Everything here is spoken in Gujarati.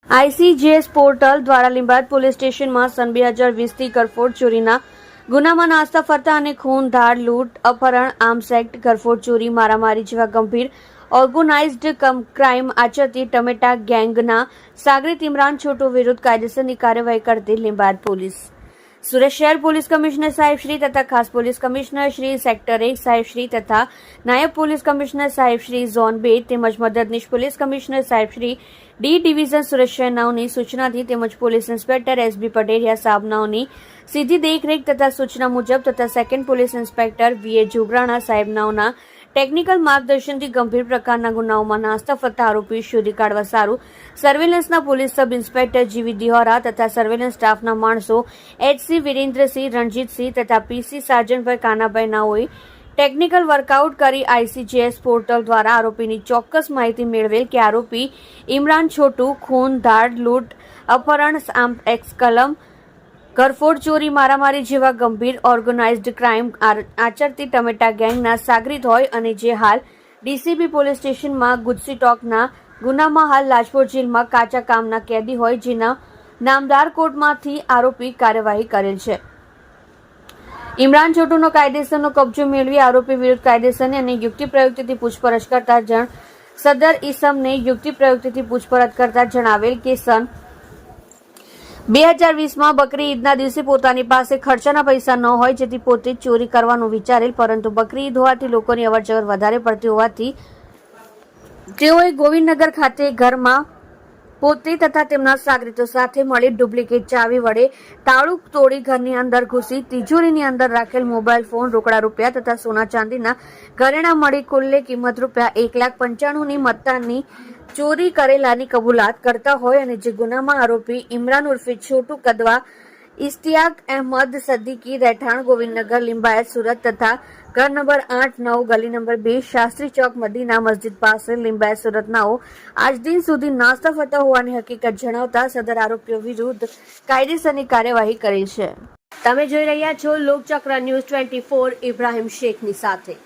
આઈસીજેએસ પોર્ટલ દ્વારા લીંબાયત પોલીસ સ્ટેશનમાં સન 2020થી કરફોડ ચોરીના ગુનામાં નાસ્તા ફરતા અને ખૂન, ધાડ, લૂંટ, અપહરણ, આર્મ્સ એક્ટ, કરફોડ ચોરી, મારામારી જેવા ગંભીર ઓર્ગેનાઇઝ્ડ ક્રાઇમ આચરતી ટમેટા ગેંગના સાગરીત ઇમરાન છોટુ વિરુદ્ધ કાયદેસરની કાર્યવાહી કરતી લીંબાયત પોલીસ સુરત શહેર પોલીસ કમિશનર સાહેબ શ્રી તથા ખાસ પોલીસ કમિશનર શ્રી સેક્ટર 1 સાહેબ શ્રી તથા નાયબ પોલીસ કમિશનર સાહેબ શ્રી ઝોન 2 તેમજ મદદનીશ પોલીસ કમિશનર સાહેબ શ્રી ડી ડિવિઝન સુરત શહેર નાઓની સૂચનાથી તેમજ પોલીસ ઇન્સ્પેક્ટર એસબી પટેલિયા સાહેબ નાઓની સીધી દેખરેખ તથા સૂચના મુજબ તથા સેકન્ડ પોલીસ ઇન્સ્પેક્ટર વીએ જોગરાણા સાહેબ નાઓના ટેકનિકલ માર્ગદર્શનથી ગંભીર પ્રકારના ગુનાઓમાં નાસ્તા ફરતા આરોપી શોધી કાઢવા સારું સર્વેલન્સના પોલીસ સબ ઇન્સ્પેક્ટર જીવી દિહોરા તથા સર્વેલન્સ સ્ટાફના માણસો એચસી વિરેન્દ્રસિંહ, રણજીતસિંહ તથા પીસી સાર્જનભાઈ કાનાભાઈ નાઓએ ટેકનિકલ વર્કઆઉટ કરી આઈસીજેએસ પોર્ટલ દ્વારા આરોપીની ચોક્કસ માહિતી મેળવેલ કે આરોપી ઇમરાન છોટુ ખૂન, ધાડ, લૂંટ, અપહરણ, આર્મ્સ એક્ટ કલમ, કરફોડ ચોરી, મારામારી જેવા ગંભીર ઓર્ગેનાઇઝ્ડ ક્રાઇમ આચરતી ટમેટા ગેંગના સાગરીત હોય અને જે હાલ ડીસીબી પોલીસ સ્ટેશનમાં ગુજસી ટોકના ગુનામાં હાલ લાજપોર જેલમાં કાચા કામના કેદી હોય જેના નામદાર કોર્ટમાંથી આરોપી કાર્યવાહી કરેલ છે. ઇમરાન છોટુનો કાયદેસરનો કબજો મેળવી આરોપી વિરુદ્ધ કાયદેસરની અને યુક્તિ પ્રયુક્તિથી પૂછપરછ કરતા સદર ઈસમને યુક્તિ પ્રયુક્તિથી પૂછપરછ કરતા જણાવેલ કે સન 2020માં બકરી ઈદના દિવસે પોતાની પાસે ખર્ચાના પૈસા ન હોય જેથી પોતે જ ચોરી કરવાનું વિચારેલ, પરંતુ બકરી ઈદ હોવાથી લોકોની અવરજવર વધારે પડતી હોવાથી તેઓએ ગોવિંદનગર ખાતે ઘરમાં પોતે તથા તેમના સાગરીતો સાથે મળી ડુપ્લિકેટ ચાવી વડે તાળું તોડી ઘરની અંદર ઘૂસી તિજોરીની અંદર રાખેલ મોબાઈલ ફોન, રોકડા રૂપિયા તથા સોના ચાંદીના ઘરેણા મળી કુલ્લે કિંમત રૂપિયા 1,95,ની મત્તાની ચોરી કરેલાની કબૂલાત કરતા હોય અને જે ગુનામાં આરોપી ઇમરાન ઉર્ફે છોટુ કદવા, ઇશ્તિયાક અહેમદ સદ્દીકી, રહેઠાણ ગોવિંદનગર, લીંબાયત, સુરત તથા ઘર નંબર 8-9, ગલી નંબર 2, શાસ્ત્રી ચોક, મદીના મસ્જિદ પાસે, લીંબાયત, સુરત નાઓ આજ દિન સુધી નાસ્તા ફરતા હોવાની હકીકત જણાવતા સદર આરોપીઓ વિરુદ્ધ કાયદેસરની કાર્યવાહી કરી છે. તમે જોઈ રહ્યા છો લોકચક્ર ન્યૂઝ 24 ઇબ્રાહિમ શેખની સાથે.